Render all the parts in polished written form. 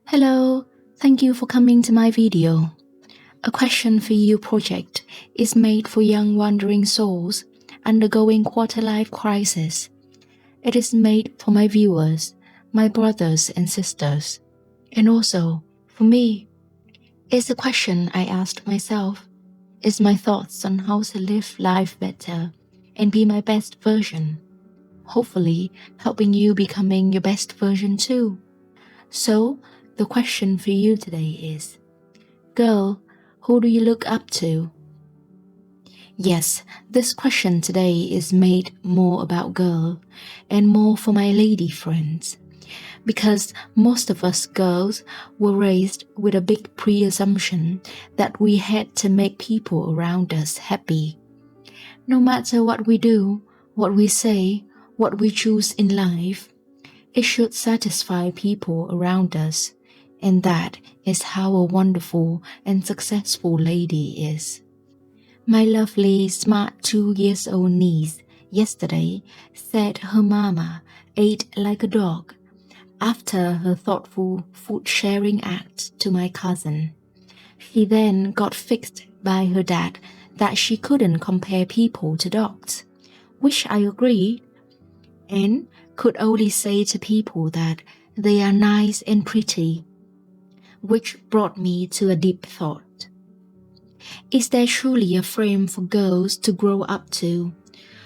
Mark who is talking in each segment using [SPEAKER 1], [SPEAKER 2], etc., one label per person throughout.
[SPEAKER 1] Hello, thank you for coming to my video. A Question for You project is made for young wandering souls undergoing quarter-life crisis. It is made for my viewers, my brothers and sisters, and also for me. It's a question I asked myself. It's my thoughts on how to live life better and be my best version. Hopefully, helping you becoming your best version too. So, the question for you today is, girl, who do you look up to? Yes, this question today is made more about girl and more for my lady friends, because most of us girls were raised with a big pre-assumption that we had to make people around us happy. No matter what we do, what we say, what we choose in life, it should satisfy people around us, and that is how a wonderful and successful lady is. My lovely, smart 2-year-old niece yesterday said her mama ate like a dog after her thoughtful food-sharing act to my cousin. She then got fixed by her dad that she couldn't compare people to dogs, which I agreed, and could only say to people that they are nice and pretty, which brought me to a deep thought. Is there truly a frame for girls to grow up to?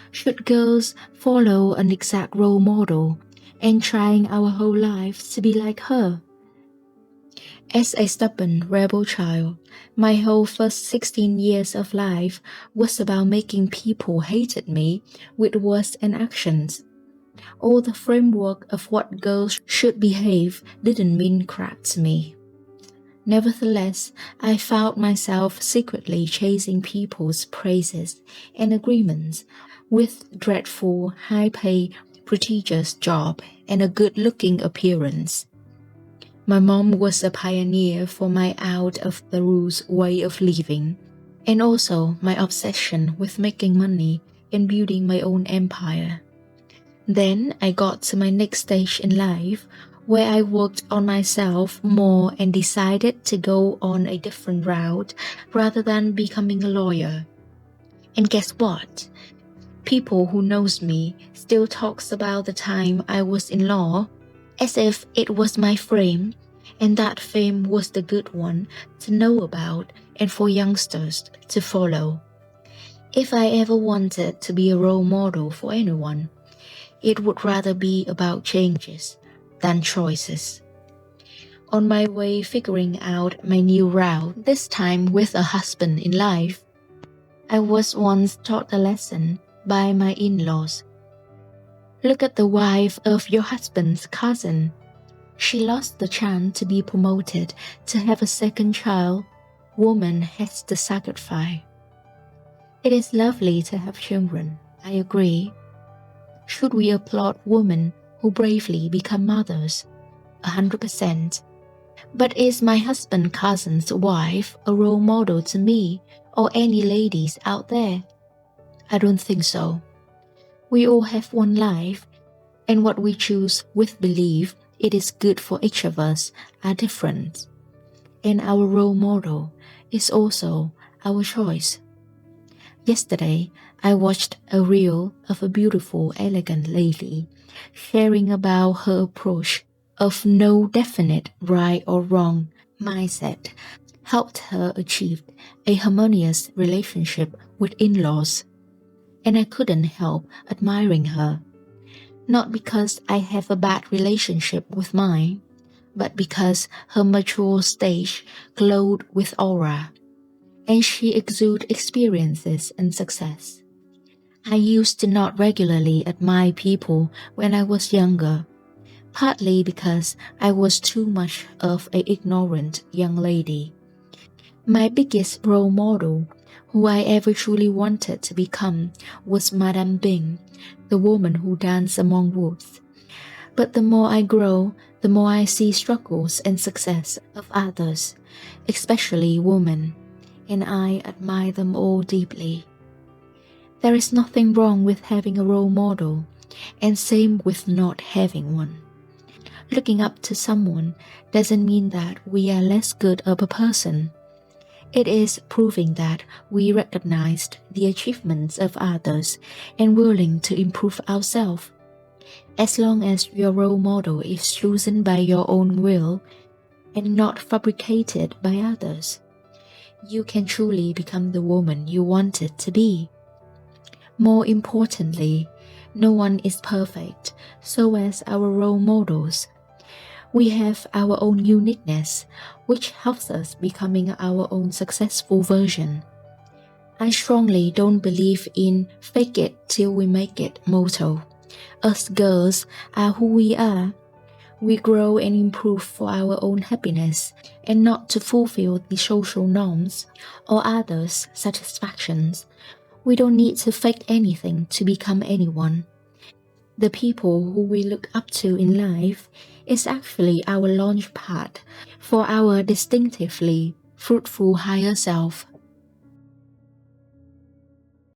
[SPEAKER 1] Should girls follow an exact role model and trying our whole lives to be like her? As a stubborn rebel child, my whole first 16 years of life was about making people hated me with words and actions. All the framework of what girls should behave didn't mean crap to me. Nevertheless, I found myself secretly chasing people's praises and agreements with dreadful, high-pay, prestigious job and a good-looking appearance. My mom was a pioneer for my out-of-the-rules way of living, and also my obsession with making money and building my own empire. Then I got to my next stage in life, where I worked on myself more and decided to go on a different route rather than becoming a lawyer. And guess what? People who knows me still talks about the time I was in law as if it was my fame, and that fame was the good one to know about and for youngsters to follow. If I ever wanted to be a role model for anyone, it would rather be about changes than choices. On my way figuring out my new route, this time with a husband in life, I was once taught a lesson by my in-laws. Look at the wife of your husband's cousin. She lost the chance to be promoted to have a second child. Woman has to sacrifice. It is lovely to have children, I agree. Should we applaud women who bravely become mothers? 100%. But is my husband's cousin's wife a role model to me or any ladies out there? I don't think so. We all have one life, and what we choose with belief it is good for each of us are different. And our role model is also our choice. Yesterday, I watched a reel of a beautiful, elegant lady sharing about her approach of no definite right or wrong mindset helped her achieve a harmonious relationship with in-laws. And I couldn't help admiring her. Not because I have a bad relationship with mine, but because her mature stage glowed with aura, and she exuded experiences and success. I used to not regularly admire people when I was younger, partly because I was too much of an ignorant young lady. My biggest role model, who I ever truly wanted to become, was Madame Bing, the woman who danced among wolves. But the more I grow, the more I see struggles and success of others, especially women, and I admire them all deeply. There is nothing wrong with having a role model, and same with not having one. Looking up to someone doesn't mean that we are less good of a person. It is proving that we recognized the achievements of others and willing to improve ourselves. As long as your role model is chosen by your own will and not fabricated by others, you can truly become the woman you wanted to be. More importantly, no one is perfect, so as our role models. We have our own uniqueness, which helps us becoming our own successful version. I strongly don't believe in fake it till we make it motto. Us girls are who we are. We grow and improve for our own happiness and not to fulfill the social norms or others' satisfactions. We don't need to fake anything to become anyone. The people who we look up to in life is actually our launch pad for our distinctively fruitful higher self.